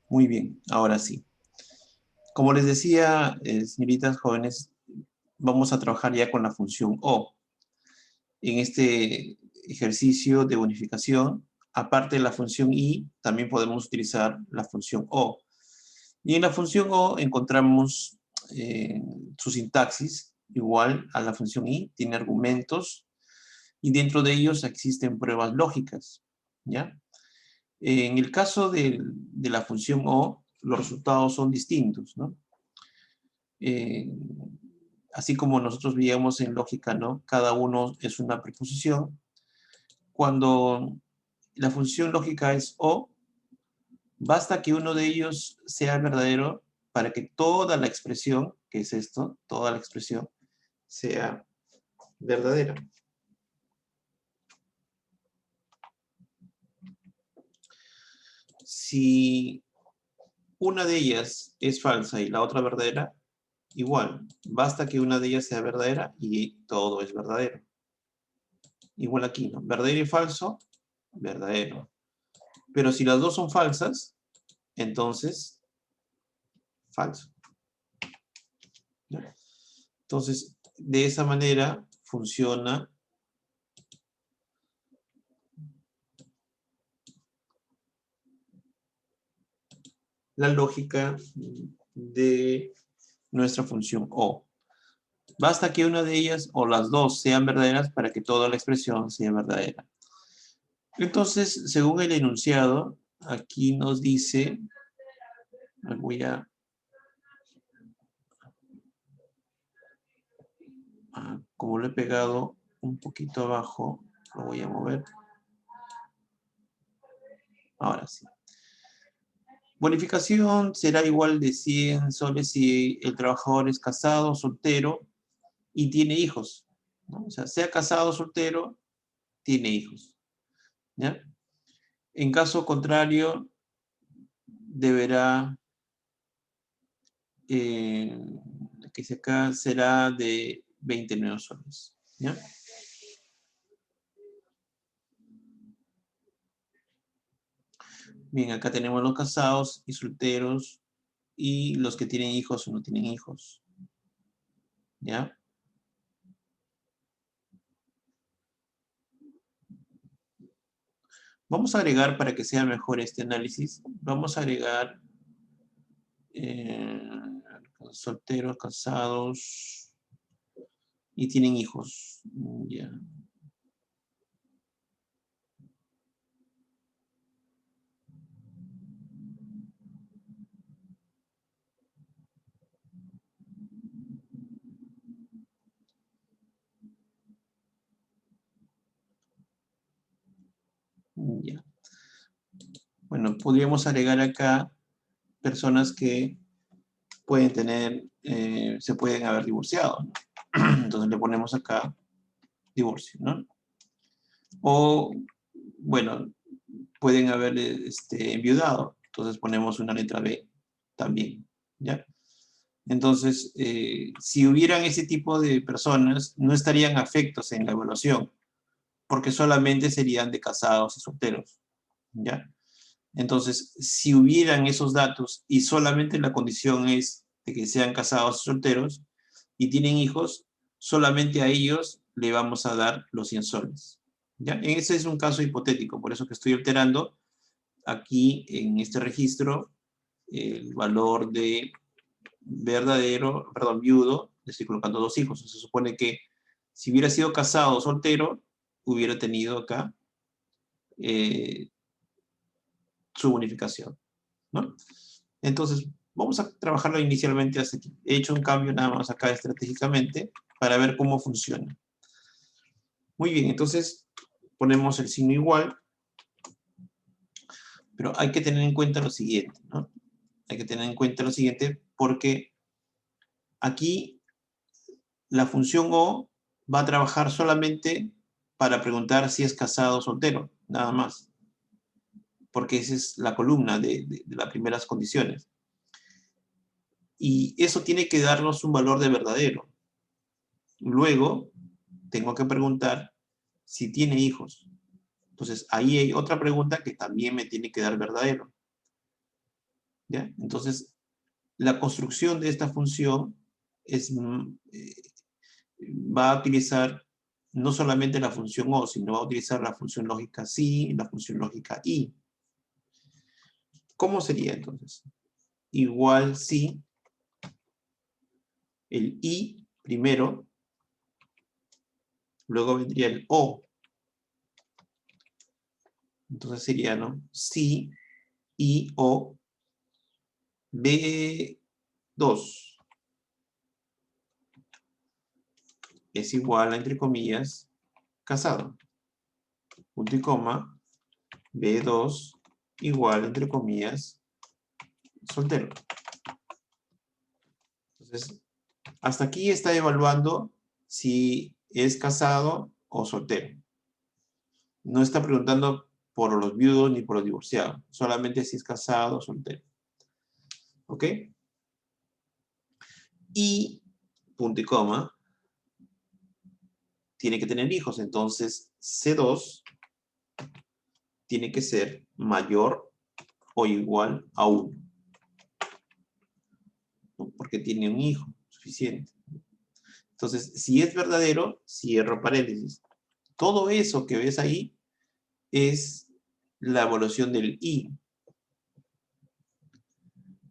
Muy bien, ahora sí. Como les decía, señoritas jóvenes, vamos a trabajar ya con la función O. En este ejercicio de bonificación, aparte de la función I, también podemos utilizar la función O. Y en la función O encontramos su sintaxis, igual a la función I, tiene argumentos, y dentro de ellos existen pruebas lógicas, ¿ya? En el caso de la función O, los resultados son distintos, ¿no? Eh, Así como nosotros veíamos en lógica, ¿no? Cada uno es una preposición. Cuando la función lógica es O, basta que uno de ellos sea verdadero para que toda la expresión, que es esto, toda la expresión, sea verdadera. Si una de ellas es falsa y la otra verdadera, igual, basta que una de ellas sea verdadera y todo es verdadero. Igual aquí, ¿no? Verdadero y falso, verdadero. Pero si las dos son falsas, entonces, falso. ¿No? Entonces, de esa manera funciona la lógica de nuestra función O. Basta que una de ellas o las dos sean verdaderas para que toda la expresión sea verdadera. Entonces, según el enunciado, aquí nos dice, voy a, como lo he pegado un poquito abajo, lo voy a mover. Ahora sí. Bonificación será igual de 100 soles si el trabajador es casado, soltero y tiene hijos, ¿no? O sea, sea casado, soltero, tiene hijos, ¿ya? En caso contrario, deberá, que dice acá, será de 29 soles, ¿ya? Bien, acá tenemos los casados y solteros y los que tienen hijos o no tienen hijos, ¿ya? Vamos a agregar, para que sea mejor este análisis, vamos a agregar solteros, casados y tienen hijos. Ya. Ya. Bueno, podríamos agregar acá personas que pueden tener, se pueden haber divorciado, ¿no? Entonces le ponemos acá divorcio, ¿no? O, bueno, pueden haber enviudado, entonces ponemos una letra B también, ¿ya? Entonces, si hubieran ese tipo de personas, no estarían afectos en la evaluación, porque solamente serían de casados y solteros, ¿ya? Entonces, si hubieran esos datos y solamente la condición es de que sean casados y solteros y tienen hijos, solamente a ellos le vamos a dar los 100 soles, ¿ya? Ese es un caso hipotético, por eso que estoy alterando aquí en este registro el valor de verdadero, perdón, viudo, le estoy colocando 2 hijos. Se supone que si hubiera sido casado o soltero, hubiera tenido acá eh, su bonificación, ¿no? Entonces, vamos a trabajarlo inicialmente hasta aquí. He hecho un cambio nada más acá estratégicamente para ver cómo funciona. Muy bien, entonces ponemos el signo igual, pero hay que tener en cuenta lo siguiente, ¿no? Hay que tener en cuenta lo siguiente porque aquí la función O va a trabajar solamente para preguntar si es casado o soltero, nada más, porque esa es la columna de las primeras condiciones. Y eso tiene que darnos un valor de verdadero. Luego, tengo que preguntar si tiene hijos. Entonces, ahí hay otra pregunta que también me tiene que dar verdadero. ¿Ya? Entonces, la construcción de esta función va a utilizar no solamente la función O, sino va a utilizar la función lógica sí y la función lógica y. ¿Cómo sería entonces? Igual si el i primero, luego vendría el O. Entonces sería, ¿no? Si i o B2 es igual a, entre comillas, casado. Punto y coma, B2 igual, entre comillas, soltero. Entonces, hasta aquí está evaluando si es casado o soltero. No está preguntando por los viudos ni por los divorciados, solamente si es casado o soltero. ¿Ok? Y, punto y coma, tiene que tener hijos, entonces C2 tiene que ser mayor o igual a 1. ¿No? Porque tiene un hijo suficiente. Entonces, si es verdadero, cierro paréntesis. Todo eso que ves ahí es la evaluación del I.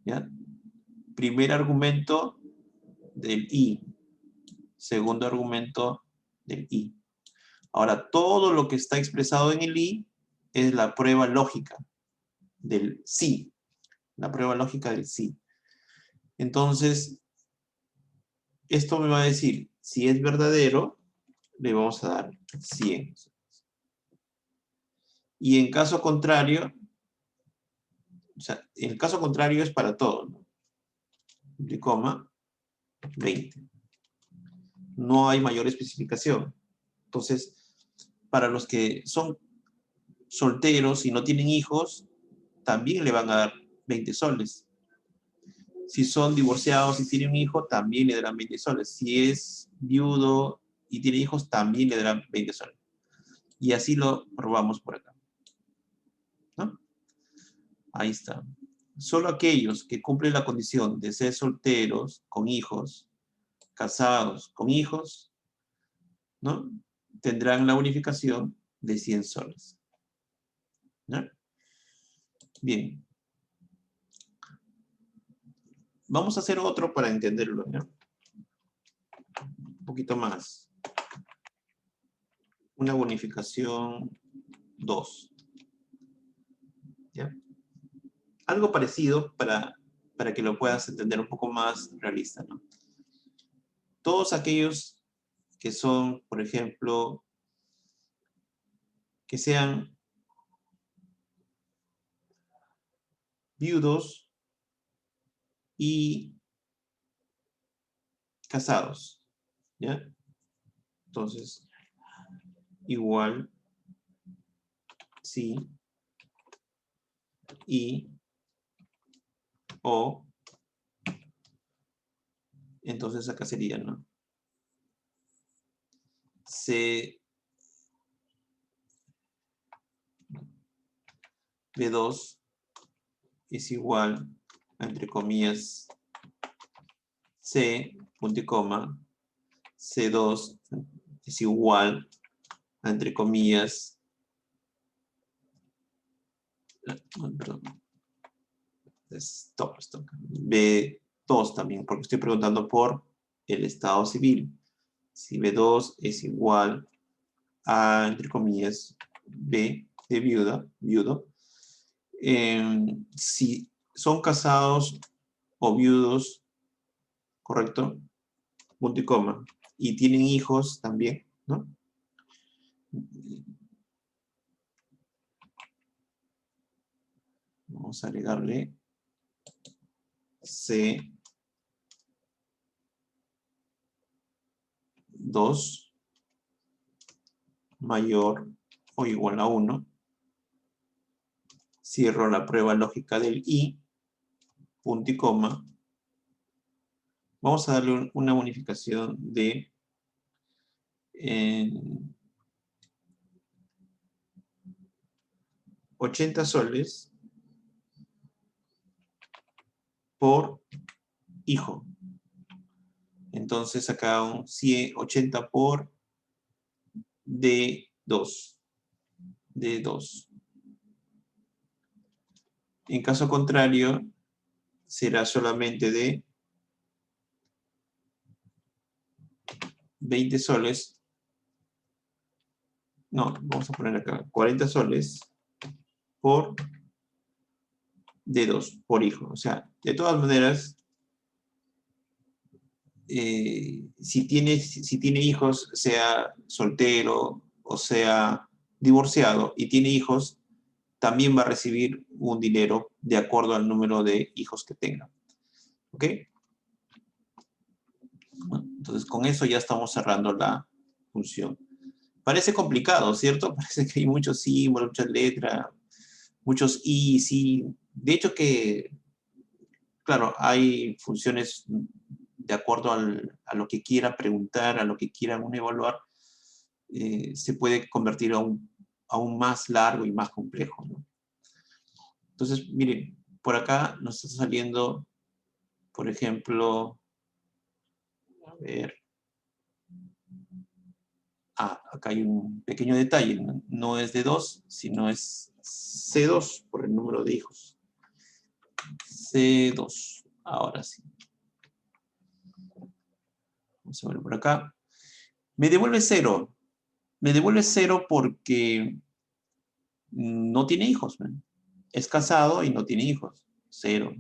¿Ya? Primer argumento del I. Segundo argumento del I. Ahora, todo lo que está expresado en el I es la prueba lógica del sí. La prueba lógica del sí. Entonces, esto me va a decir, si es verdadero, le vamos a dar 100. Y en caso contrario, o sea, el caso contrario es para todo, ¿no? De coma, 20. No hay mayor especificación. Entonces, para los que son solteros y no tienen hijos, también le van a dar 20 soles. Si son divorciados y tienen un hijo, también le darán 20 soles. Si es viudo y tiene hijos, también le darán 20 soles. Y así lo probamos por acá, ¿no? Ahí está. Solo aquellos que cumplen la condición de ser solteros, con hijos, casados, con hijos, ¿no? Tendrán la bonificación de 100 soles. ¿No? Bien. Vamos a hacer otro para entenderlo, ¿no? Un poquito más. Una bonificación 2. ¿Ya? Algo parecido para que lo puedas entender un poco más realista, ¿no? Todos aquellos que son, por ejemplo, que sean viudos y casados, ¿ya? Entonces, igual, sí, y, o, entonces acá sería, ¿no? C, B2 es igual a, entre comillas, C, punto y coma, C2 es igual a, entre comillas, perdón, stop, B2 también, porque estoy preguntando por el estado civil. Si B2 es igual a, entre comillas, B de viudo, si son casados o viudos, ¿correcto? Punto y coma. Y tienen hijos también, ¿no? Vamos a agregarle C2 mayor o igual a 1. Cierro la prueba lógica del I, punto y coma. Vamos a darle una bonificación de 80 soles por hijo. Entonces acá un 80 por D2. D2. En caso contrario, será solamente de 20 soles. No, vamos a poner acá 40 soles por D2, por hijo. O sea, de todas maneras, si tiene hijos, sea soltero o sea divorciado, y tiene hijos, también va a recibir un dinero de acuerdo al número de hijos que tenga. ¿Ok? Entonces, con eso ya estamos cerrando la función. Parece complicado, ¿cierto? Parece que hay muchos símbolos, muchas letras, muchos y, sí. De hecho que, claro, hay funciones de acuerdo a lo que quiera preguntar, a lo que quiera uno evaluar, se puede convertir aún más largo y más complejo, ¿no? Entonces, miren, por acá nos está saliendo, por ejemplo, a ver, acá hay un pequeño detalle, no es de 2, sino es C2 por el número de hijos. C2, ahora sí. Vamos a ver por acá. Me devuelve 0. Me devuelve 0 porque no tiene hijos, ¿no? Es casado y no tiene hijos. 0.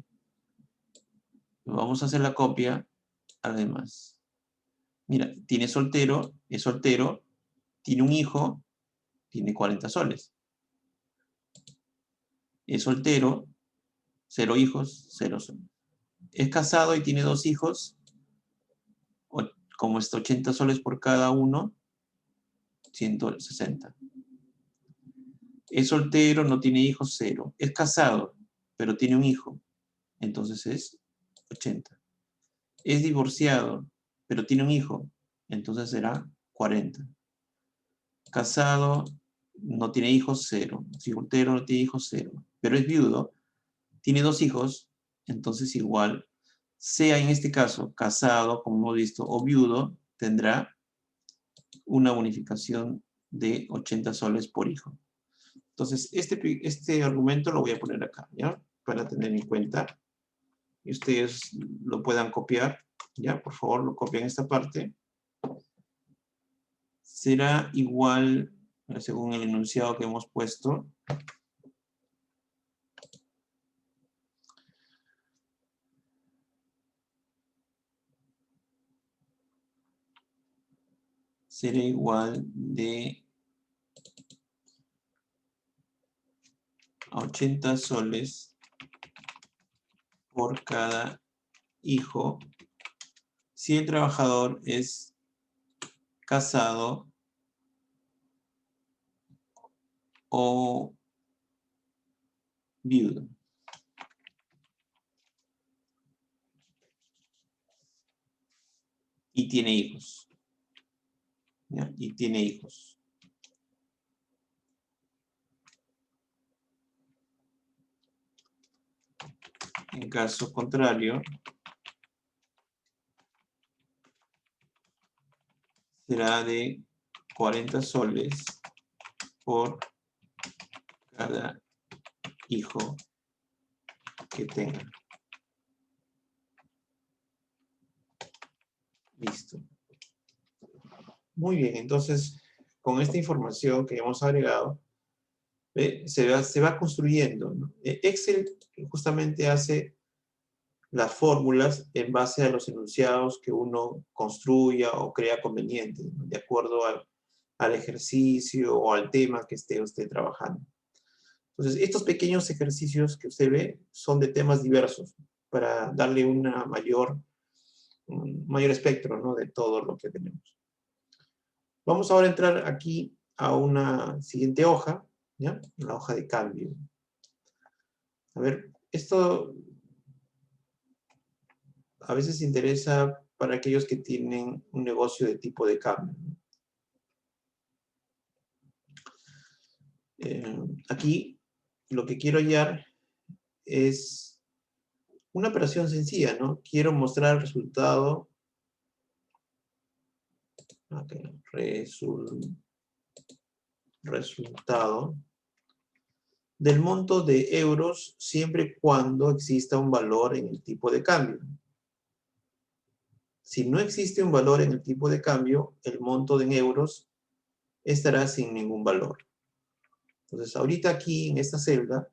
Vamos a hacer la copia además. Mira, tiene soltero, es soltero, tiene un hijo, tiene 40 soles. Es soltero, 0 hijos, 0 soles. Es casado y tiene 2 hijos, como está 80 soles por cada uno, 160. Es soltero, no tiene hijos, 0. Es casado, pero tiene un hijo, entonces es 80. Es divorciado, pero tiene un hijo, entonces será 40. Casado, no tiene hijos, 0. Soltero, no tiene hijos, 0. Pero es viudo, tiene 2 hijos, entonces igual, sea en este caso casado, como hemos visto, o viudo, tendrá una bonificación de 80 soles por hijo. Entonces, este argumento lo voy a poner acá, ¿ya? Para tener en cuenta. Y ustedes lo puedan copiar, ¿ya? Por favor, lo copian esta parte. Será igual, según el enunciado que hemos puesto, será igual de a 80 soles por cada hijo si el trabajador es casado o viudo. Y tiene hijos. ¿Ya? Y tiene hijos. En caso contrario, será de 40 soles por cada hijo que tenga. Listo. Muy bien, entonces, con esta información que hemos agregado, se va construyendo, ¿no? Excel justamente hace las fórmulas en base a los enunciados que uno construya o crea convenientes, ¿no? De acuerdo al ejercicio o al tema que esté usted trabajando. Entonces, estos pequeños ejercicios que usted ve son de temas diversos para darle un mayor espectro, ¿no? De todo lo que tenemos. Vamos ahora a entrar aquí a una siguiente hoja, ¿ya? La hoja de cambio. A ver, esto a veces interesa para aquellos que tienen un negocio de tipo de cambio. Aquí lo que quiero hallar es Una operación sencilla, ¿no? Quiero mostrar el resultado. Okay. Resultado del monto de euros siempre y cuando exista un valor en el tipo de cambio. Si no existe un valor en el tipo de cambio, el monto en euros estará sin ningún valor. Entonces, ahorita aquí en esta celda,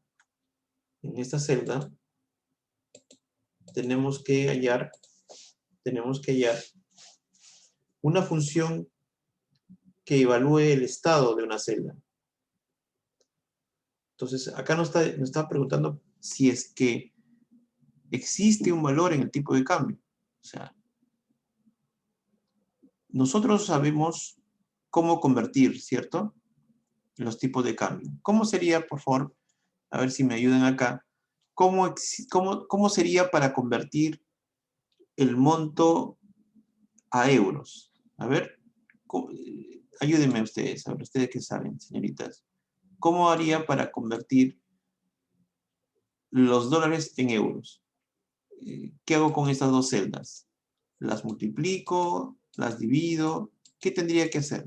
tenemos que hallar una función que evalúe el estado de una celda. Entonces, acá nos está preguntando si es que existe un valor en el tipo de cambio. O sea, nosotros sabemos cómo convertir, ¿cierto? Los tipos de cambio. ¿Cómo sería, por favor? A ver si me ayudan acá. ¿Cómo sería para convertir el monto a euros? A ver, ayúdenme ustedes, a ver, ustedes que saben, señoritas. ¿Cómo haría para convertir los dólares en euros? ¿Qué hago con estas dos celdas? ¿Las multiplico? ¿Las divido? ¿Qué tendría que hacer?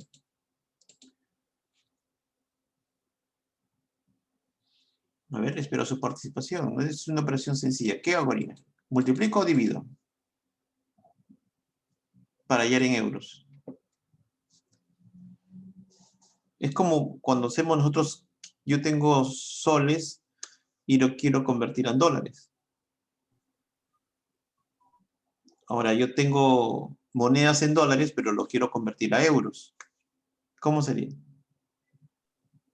A ver, espero su participación. Es una operación sencilla. ¿Qué hago, Arina? ¿Multiplico o divido? Para hallar en euros. Es como cuando hacemos nosotros, yo tengo soles y lo quiero convertir en dólares. Ahora, yo tengo monedas en dólares, pero lo quiero convertir a euros. ¿Cómo sería?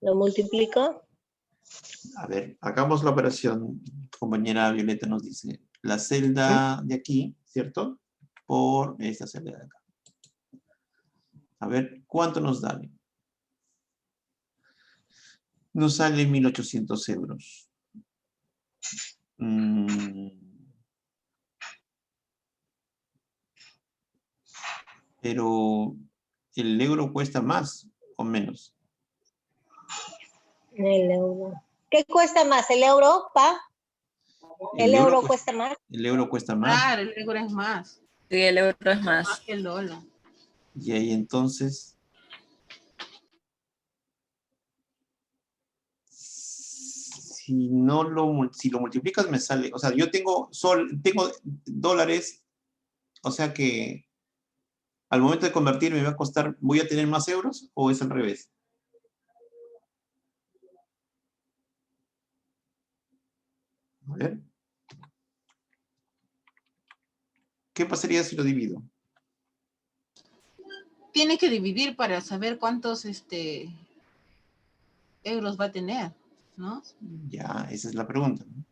¿Lo multiplico? A ver, hagamos la operación. Compañera Violeta nos dice, la celda de aquí, ¿cierto? Por esta celda de acá. A ver, ¿cuánto nos da? Nos sale 1.800 euros. Pero el euro cuesta más o menos. El euro. ¿Qué cuesta más? ¿El euro, pa? ¿El euro cuesta más? El euro cuesta más. Claro, el euro es más. Sí, el euro es más. Más que el dólar. Y ahí entonces, si lo multiplicas me sale, o sea, yo tengo dólares, o sea que al momento de convertir me va a costar, ¿voy a tener más euros o es al revés? A ver. ¿Qué pasaría si lo divido? Tiene que dividir para saber cuántos euros va a tener, ¿no? Ya, esa es la pregunta, ¿no?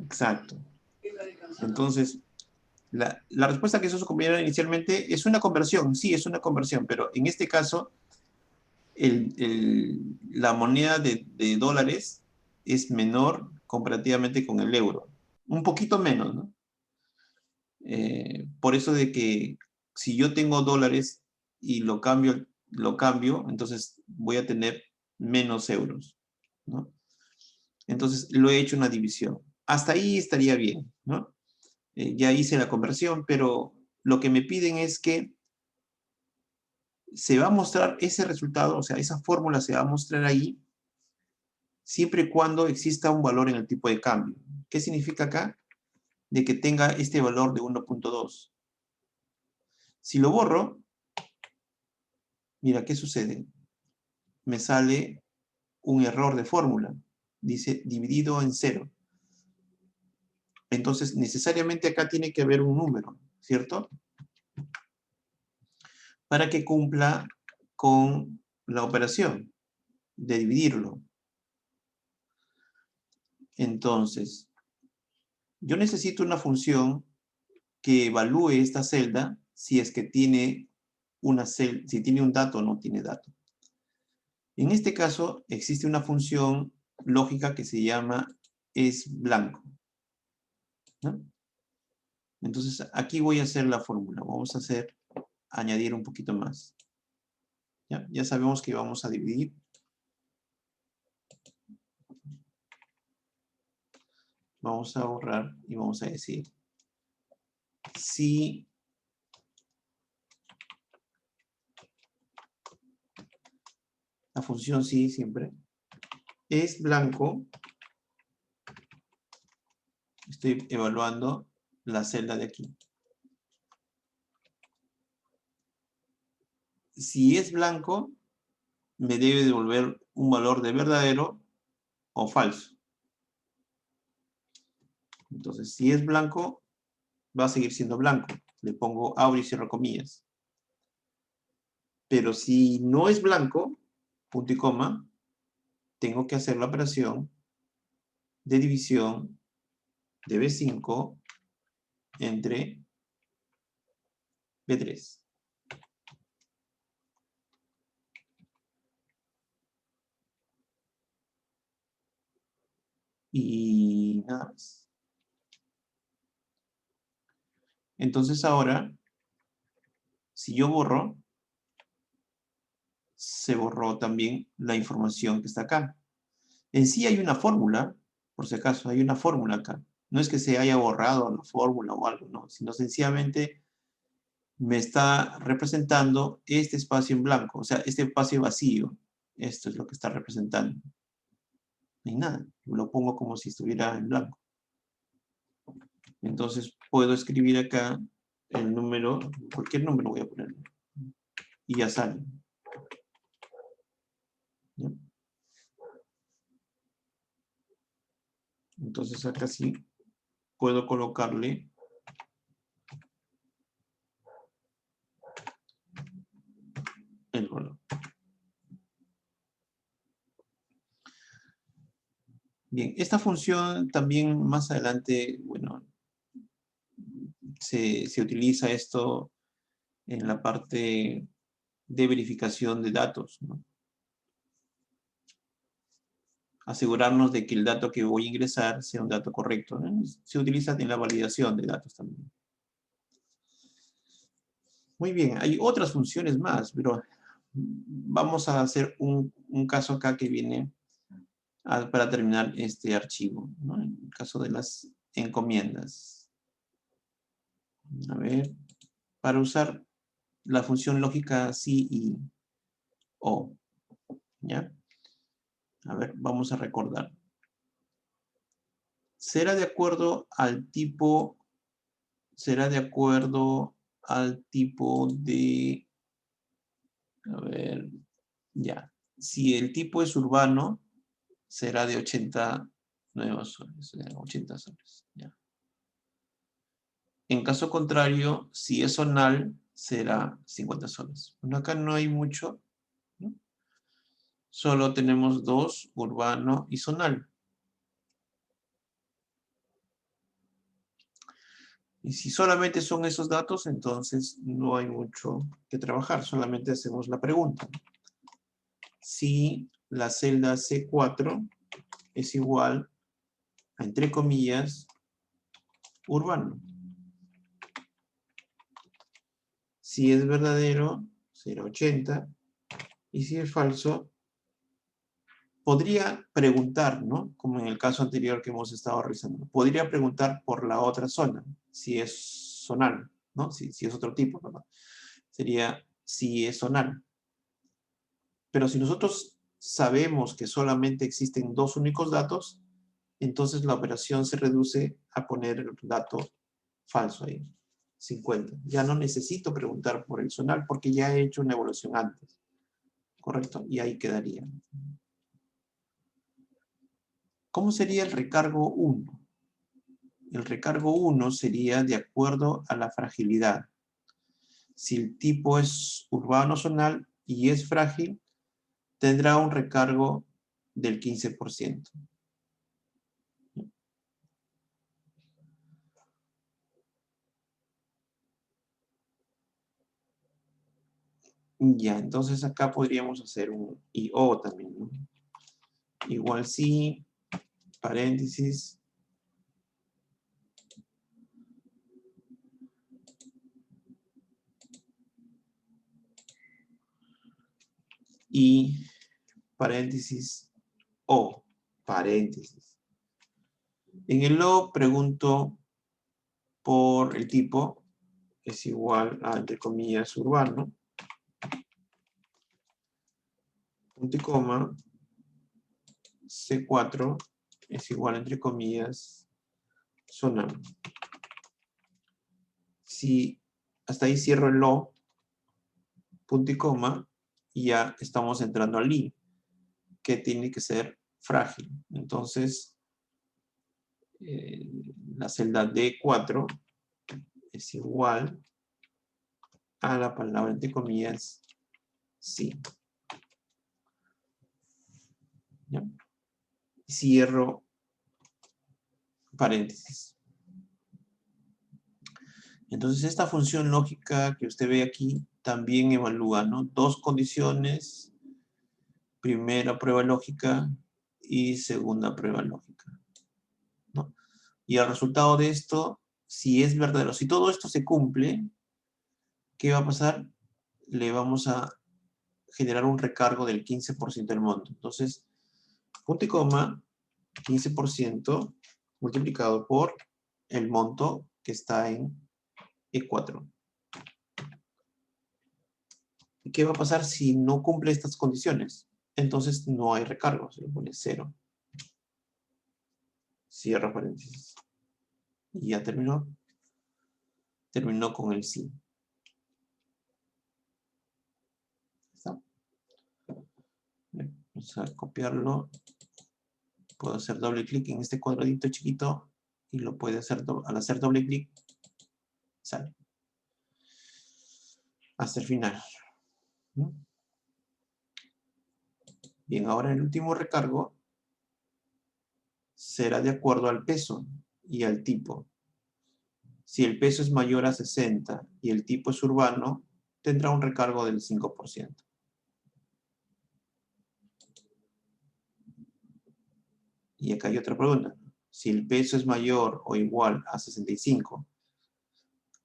Exacto. Entonces, la respuesta que hizo su compañero inicialmente es una conversión, sí, es una conversión, pero en este caso, la moneda de dólares es menor comparativamente con el euro. Un poquito menos, ¿no? Por eso de que si yo tengo dólares y lo cambio, entonces voy a tener menos euros, ¿no? Entonces lo he hecho una división. Hasta ahí estaría bien, ¿no? Ya hice la conversión, pero lo que me piden es que se va a mostrar ese resultado, o sea, esa fórmula se va a mostrar ahí siempre y cuando exista un valor en el tipo de cambio. ¿Qué significa acá? De que tenga este valor de 1.2. Si lo borro, mira, ¿qué sucede? Me sale un error de fórmula. Dice dividido en 0. Entonces, necesariamente acá tiene que haber un número, ¿cierto? Para que cumpla con la operación de dividirlo. Entonces, yo necesito una función que evalúe esta celda si es que tiene si tiene un dato o no tiene dato. En este caso, existe una función lógica que se llama esBlanco, ¿no? Entonces, aquí voy a hacer la fórmula. Vamos a añadir un poquito más. Ya sabemos que vamos a dividir. vamos a borrar y vamos a decir si la función si siempre es blanco, estoy evaluando la celda de aquí. Si es blanco, me debe devolver un valor de verdadero o falso. Entonces, si es blanco, va a seguir siendo blanco. Le pongo abro y cierro comillas. Pero si no es blanco, punto y coma, tengo que hacer la operación de división de B5 entre B3. Y nada más. Entonces ahora, si yo borro, se borró también la información que está acá. En sí hay una fórmula, por si acaso, hay una fórmula acá. No es que se haya borrado la fórmula o algo, no, sino sencillamente me está representando este espacio en blanco, o sea, este espacio vacío. Esto es lo que está representando. No hay nada, lo pongo como si estuviera en blanco. Entonces puedo escribir acá el número, cualquier número voy a poner, y ya sale. ¿Ya? Entonces acá sí puedo colocarle el valor. Bien, esta función también más adelante, bueno, se utiliza esto en la parte de verificación de datos, ¿no? Asegurarnos de que el dato que voy a ingresar sea un dato correcto, ¿no? Se utiliza en la validación de datos también. Muy bien, hay otras funciones más, pero vamos a hacer un caso acá que viene para terminar este archivo, ¿no? En el caso de las encomiendas. A ver, para usar la función lógica sí y o, ¿ya? A ver, vamos a recordar. Será de acuerdo al tipo, de, a ver, ya. Si el tipo es urbano, será de 80 nuevos soles, 80 soles, ya. En caso contrario, si es zonal, será 50 soles. Bueno, acá no hay mucho, ¿no? Solo tenemos dos, urbano y zonal. Y si solamente son esos datos, entonces no hay mucho que trabajar, solamente hacemos la pregunta. Si la celda C4 es igual a, entre comillas, urbano. Si es verdadero, será 80. Y si es falso, podría preguntar, ¿no? Como en el caso anterior que hemos estado revisando. Podría preguntar por la otra zona, si es zonal, ¿no? Si es otro tipo, ¿no? Sería si es zonal. Pero si nosotros sabemos que solamente existen dos únicos datos, entonces la operación se reduce a poner el dato falso ahí, 50. Ya no necesito preguntar por el zonal porque ya he hecho una evaluación antes. ¿Correcto? Y ahí quedaría. ¿Cómo sería el recargo 1? El recargo 1 sería de acuerdo a la fragilidad. Si el tipo es urbano zonal y es frágil, tendrá un recargo del 15%. Ya, entonces acá podríamos hacer un IO también, ¿no? Igual si, paréntesis, y paréntesis O, paréntesis. En el lo pregunto por el tipo, es igual a, entre comillas, urbano. Punto y coma. C4 es igual, entre comillas, zonal. Si hasta ahí cierro el lo, punto y coma, y ya estamos entrando al i, que tiene que ser frágil. Entonces, la celda D4 es igual a la palabra, entre comillas, sí. ¿Ya? Cierro paréntesis. Entonces, esta función lógica que usted ve aquí también evalúa, ¿no? Dos condiciones, primera prueba lógica y segunda prueba lógica, ¿no? Y el resultado de esto, si es verdadero, si todo esto se cumple, ¿qué va a pasar? Le vamos a generar un recargo del 15% del monto. Entonces, punto y coma, 15% multiplicado por el monto que está en E4. ¿Y qué va a pasar si no cumple estas condiciones? Entonces no hay recargo, se le pone 0. Cierra paréntesis. Y ya terminó. Terminó con el sí. ¿Está? Vamos a copiarlo. Puedo hacer doble clic en este cuadradito chiquito y lo puede hacer al hacer doble clic. Sale. Hasta el final. ¿No? Bien, ahora el último recargo será de acuerdo al peso y al tipo. Si el peso es mayor a 60 y el tipo es urbano, tendrá un recargo del 5%. Y acá hay otra pregunta. Si el peso es mayor o igual a 65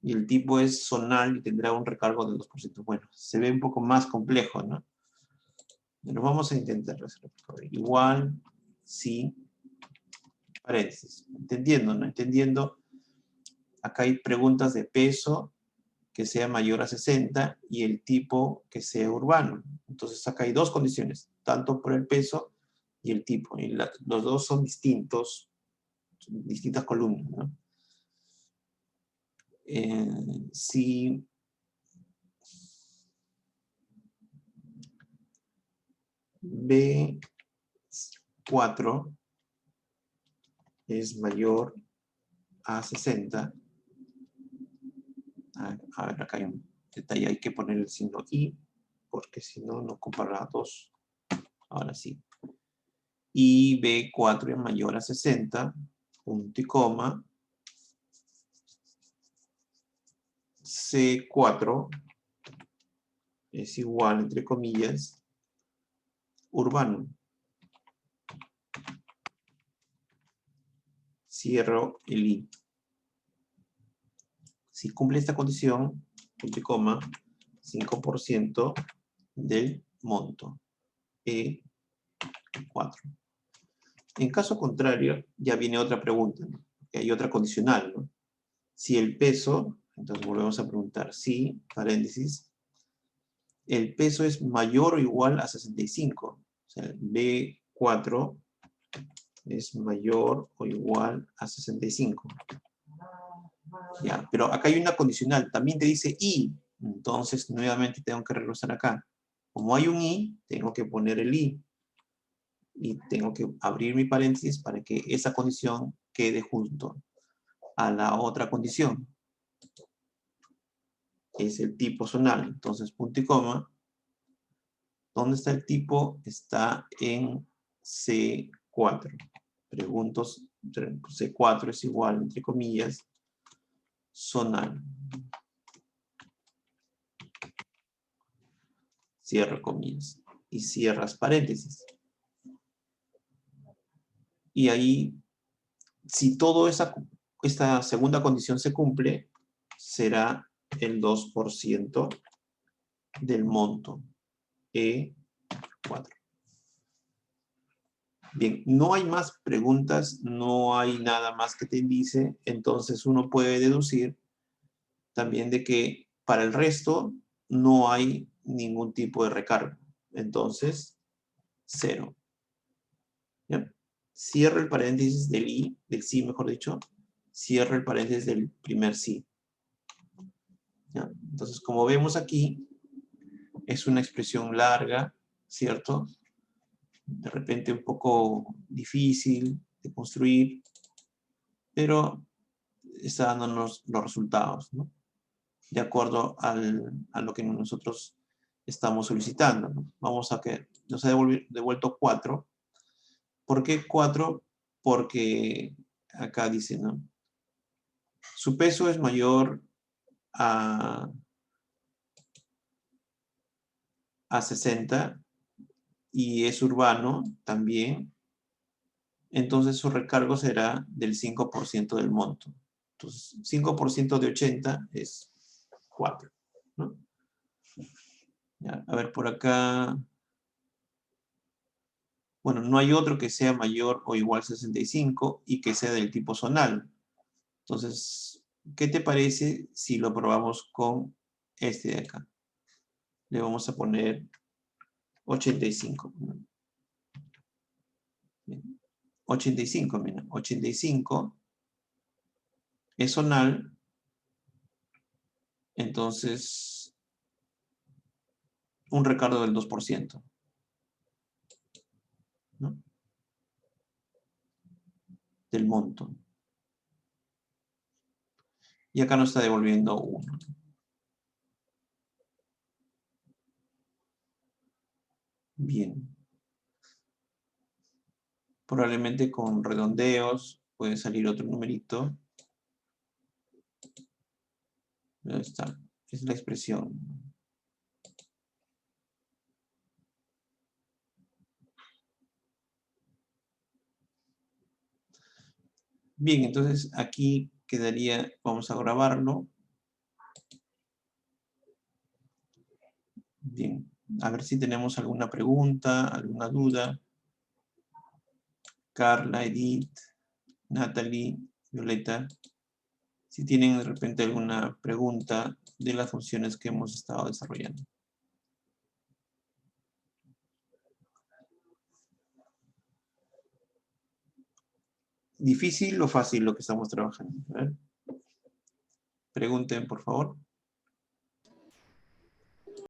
y el tipo es zonal y tendrá un recargo del 2%. Bueno, se ve un poco más complejo, ¿no? Pero vamos a intentar hacerlo. Igual, sí, paréntesis. Entendiendo, ¿no? Entendiendo, acá hay preguntas de peso que sea mayor a 60 y el tipo que sea urbano. Entonces acá hay dos condiciones, tanto por el peso y el tipo. Y los dos son distintos, distintas columnas, ¿no? Si B4 es mayor a 60, a ver, acá hay un detalle, hay que poner el signo I, porque si no, no comparará dos. Ahora sí. Y B4 es mayor a 60, punto y coma, C4 es igual, entre comillas, urbano. Cierro el I. Si cumple esta condición, punto y coma, 5% del monto. E4. En caso contrario, ya viene otra pregunta, ¿no? Porque hay otra condicional, ¿no? Si el peso, entonces volvemos a preguntar, si, paréntesis, el peso es mayor o igual a 65. O sea, el B4 es mayor o igual a 65. Ya, pero acá hay una condicional, también te dice I, entonces nuevamente tengo que regresar acá. Como hay un I, tengo que poner el I. Y tengo que abrir mi paréntesis para que esa condición quede junto a la otra condición. Es el tipo zonal. Entonces, punto y coma. ¿Dónde está el tipo? Está en C4. Pregunto, C4 es igual, entre comillas, zonal. Cierro comillas. Y cierras paréntesis. Y ahí, si toda esta segunda condición se cumple, será el 2% del monto E4. Bien, no hay más preguntas, no hay nada más que te dice, entonces uno puede deducir también de que para el resto no hay ningún tipo de recargo. Entonces, 0. ¿Ya? Cierra el paréntesis del i, del sí, mejor dicho. Cierra el paréntesis del primer sí. ¿Ya? Entonces, como vemos aquí, es una expresión larga, ¿cierto? De repente un poco difícil de construir, pero está dándonos los resultados, ¿no? De acuerdo a lo que nosotros estamos solicitando, ¿no? Vamos a que nos ha devuelto 4. ¿Por qué 4? Porque acá dice, ¿no? Su peso es mayor a 60 y es urbano también. Entonces su recargo será del 5% del monto. Entonces, 5% de 80 es 4, ¿no? Ya, a ver, por acá. Bueno, no hay otro que sea mayor o igual a 65 y que sea del tipo zonal. Entonces, ¿qué te parece si lo probamos con este de acá? Le vamos a poner 85. Bien. 85, mira. 85 es zonal. Entonces, un recargo del 2%. ¿No? Del monto. Y acá nos está devolviendo 1. Bien. Probablemente con redondeos puede salir otro numerito. Ahí está. Es la expresión. Bien, entonces aquí quedaría, vamos a grabarlo. Bien, a ver si tenemos alguna pregunta, alguna duda. Carla, Edith, Natalie, Violeta, si tienen de repente alguna pregunta de las funciones que hemos estado desarrollando. ¿Difícil o fácil lo que estamos trabajando? A ver. Pregunten, por favor.